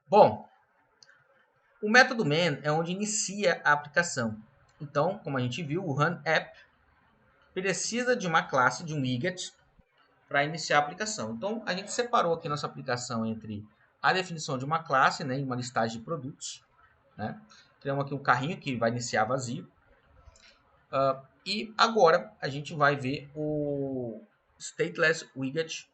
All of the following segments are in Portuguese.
Bom, o método main é onde inicia a aplicação. Então, como a gente viu, o run app precisa de uma classe, de um widget, para iniciar a aplicação. Então, a gente separou aqui nossa aplicação entre a definição de uma classe, né, e uma listagem de produtos. Né? Criamos aqui um carrinho que vai iniciar vazio. E agora a gente vai ver o stateless widget,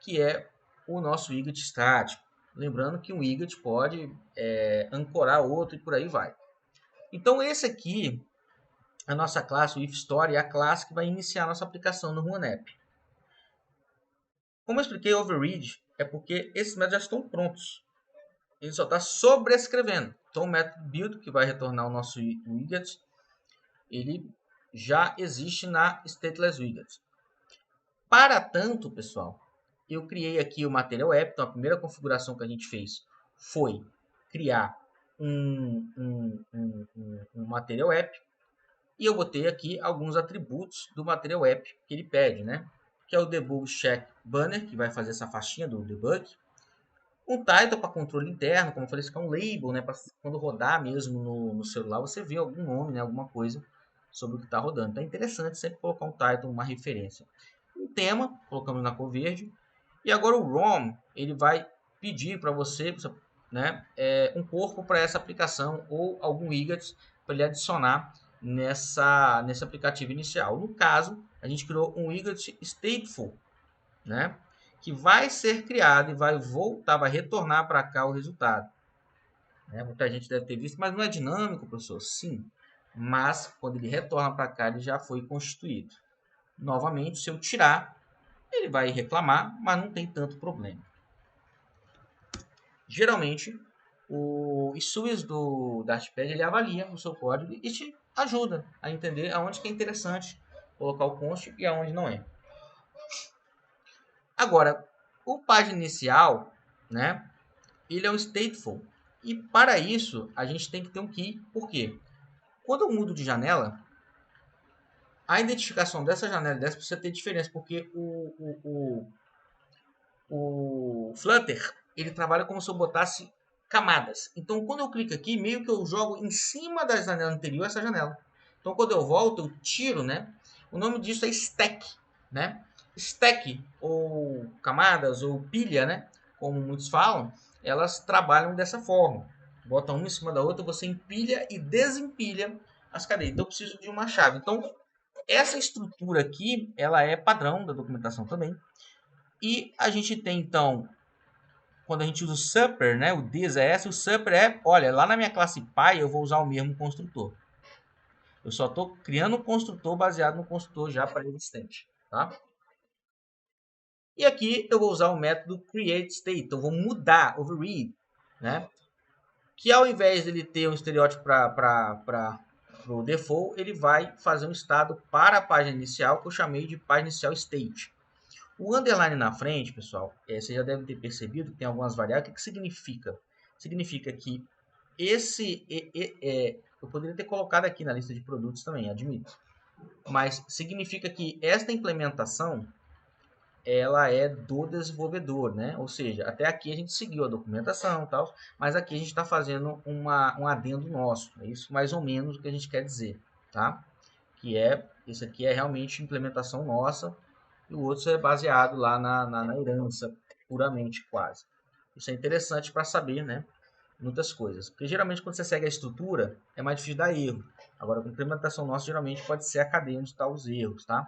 que é o nosso widget estático. Lembrando que um widget pode ancorar outro e por aí vai. Então, esse aqui, a nossa classe, o ifStory, é a classe que vai iniciar a nossa aplicação no RunApp. Como eu expliquei, overread é porque esses métodos já estão prontos. Ele só está sobrescrevendo. Então, o método build, que vai retornar o nosso widget, ele já existe na stateless widget. Para tanto, pessoal, eu criei aqui o Material App. Então, a primeira configuração que a gente fez foi criar um Material App. E eu botei aqui alguns atributos do Material App que ele pede, né? Que é o Debug Check Banner, que vai fazer essa faixinha do debug. Um title para controle interno, como eu falei, isso aqui é um label, né? Para quando rodar mesmo no celular, você vê algum nome, né? Alguma coisa sobre o que está rodando. Então é interessante sempre colocar um title, uma referência. Um tema, colocamos na cor verde. E agora o ROM, ele vai pedir para você, né, um corpo para essa aplicação ou algum widget para ele adicionar nesse aplicativo inicial. No caso, a gente criou um widget stateful, né, que vai ser criado e vai voltar, vai retornar para cá o resultado. Né? Muita gente deve ter visto, mas não é dinâmico, professor? Sim, mas quando ele retorna para cá, ele já foi constituído. Novamente, se eu tirar, ele vai reclamar, mas não tem tanto problema. Geralmente, o SUS do Dartpad ele avalia o seu código e te ajuda a entender aonde que é interessante colocar o const e aonde não é. Agora, o página inicial, né, ele é um stateful. E para isso, a gente tem que ter um key. Por quê? Quando eu mudo de janela, a identificação dessa janela e dessa precisa ter diferença, porque o Flutter ele trabalha como se eu botasse camadas. Então, quando eu clico aqui, meio que eu jogo em cima da janela anterior essa janela. Então, quando eu volto, eu tiro, né? O nome disso é stack, né? Stack, ou camadas, ou pilha, né? Como muitos falam, elas trabalham dessa forma. Bota uma em cima da outra, você empilha e desempilha as cadeias. Então, eu preciso de uma chave. Então, essa estrutura aqui, ela é padrão da documentação também. E a gente tem, então, quando a gente usa o super, né, o this é essa, o super é, olha, lá na minha classe pai eu vou usar o mesmo construtor. Eu só estou criando um construtor baseado no construtor já pré-existente, tá? E aqui eu vou usar o método createState, então eu vou mudar, override, né? Que ao invés de ele ter um estereótipo para o default, ele vai fazer um estado para a página inicial, que eu chamei de página inicial state. O underline na frente, pessoal, você já deve ter percebido que tem algumas variáveis. O que significa? Significa que eu poderia ter colocado aqui na lista de produtos também, admito. Mas significa que esta implementação ela é do desenvolvedor, né? Ou seja, até aqui a gente seguiu a documentação e tal, mas aqui a gente está fazendo um adendo nosso. É isso mais ou menos o que a gente quer dizer, tá? Isso aqui é realmente implementação nossa, e o outro é baseado lá na herança, puramente quase. Isso é interessante para saber, né? Muitas coisas. Porque geralmente quando você segue a estrutura, é mais difícil dar erro. Agora, com implementação nossa, geralmente pode ser a cadeia onde estão os erros, tá?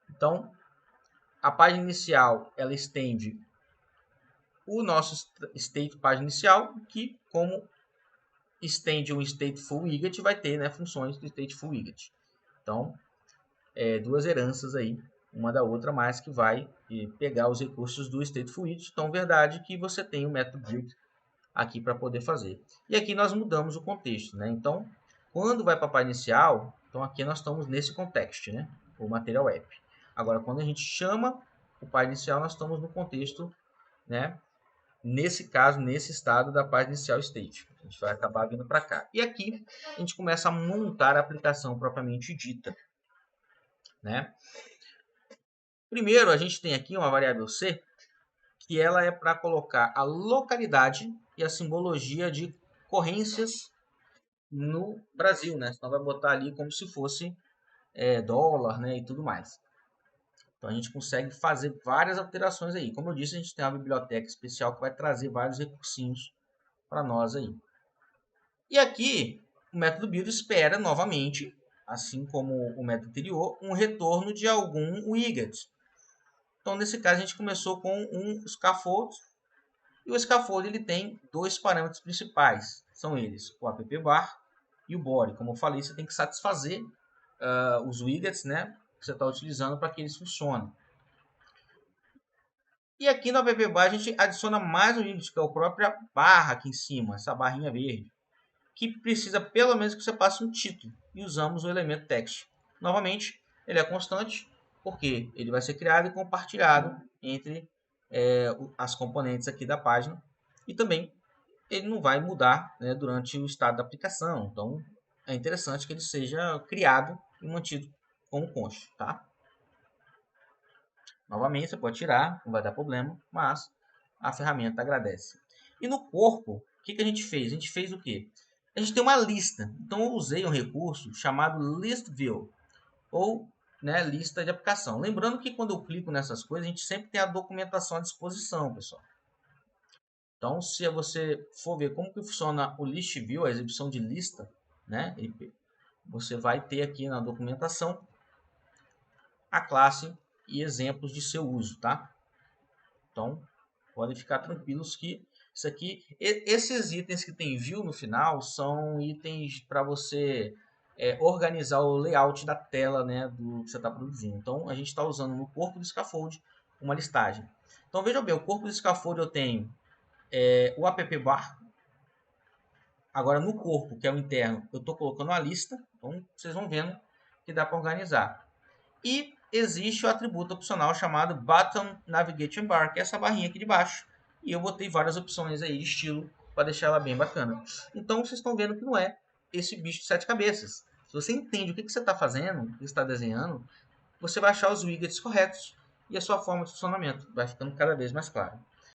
Então, a página inicial, ela estende o nosso state página inicial, que como estende um stateful widget, vai ter, né, funções do stateful widget. Então, duas heranças aí, uma da outra, mas que vai pegar os recursos do stateful widget. Então, verdade que você tem o método build aqui para poder fazer. E aqui nós mudamos o contexto, né? Então, quando vai para a página inicial, então aqui nós estamos nesse contexto, né? O Material App. Agora, quando a gente chama o página inicial, nós estamos no contexto, né? Nesse caso, nesse estado da página inicial state. A gente vai acabar vindo para cá. E aqui a gente começa a montar a aplicação propriamente dita, né? Primeiro, a gente tem aqui uma variável C, que ela é para colocar a localidade e a simbologia de corrências no Brasil, né? Senão vai botar ali como se fosse dólar, né? E tudo mais. Então a gente consegue fazer várias alterações aí. Como eu disse, a gente tem uma biblioteca especial que vai trazer vários recursinhos para nós aí. E aqui o método build espera novamente, assim como o método anterior, um retorno de algum widget. Então nesse caso a gente começou com um scaffold. E o scaffold ele tem dois parâmetros principais. São eles, o app_bar e o body. Como eu falei, você tem que satisfazer os widgets, né, que você está utilizando para que eles funcionem. E aqui no app_bar a gente adiciona mais um widget, que é a própria barra aqui em cima, essa barrinha verde, que precisa pelo menos que você passe um título. E usamos o elemento text. Novamente, ele é constante, porque ele vai ser criado e compartilhado entre as componentes aqui da página. E também ele não vai mudar, né, durante o estado da aplicação. Então, é interessante que ele seja criado e mantido como const, tá? Novamente, você pode tirar, não vai dar problema, mas a ferramenta agradece. E no corpo, o que a gente fez? A gente fez o quê? A gente tem uma lista. Então, eu usei um recurso chamado ListView, ou né, lista de aplicação. Lembrando que quando eu clico nessas coisas, a gente sempre tem a documentação à disposição, pessoal. Então, se você for ver como que funciona o list view, a exibição de lista, né, você vai ter aqui na documentação a classe e exemplos de seu uso, tá? Então, podem ficar tranquilos que isso aqui, esses itens que tem view no final são itens para você organizar o layout da tela, né, do que você está produzindo. Então, a gente está usando no corpo do scaffold uma listagem. Então, veja bem, o corpo do scaffold eu tenho o app_bar. Agora, no corpo, que é o interno, eu estou colocando a lista. Então, vocês vão vendo que dá para organizar. E existe o atributo opcional chamado Button Navigation Bar, que é essa barrinha aqui de baixo. E eu botei várias opções aí de estilo para deixar ela bem bacana. Então, vocês estão vendo que não é esse bicho de 7 cabeças. Se você entende o que você está fazendo, o que você está desenhando, você vai achar os widgets corretos e a sua forma de funcionamento vai ficando cada vez mais clara.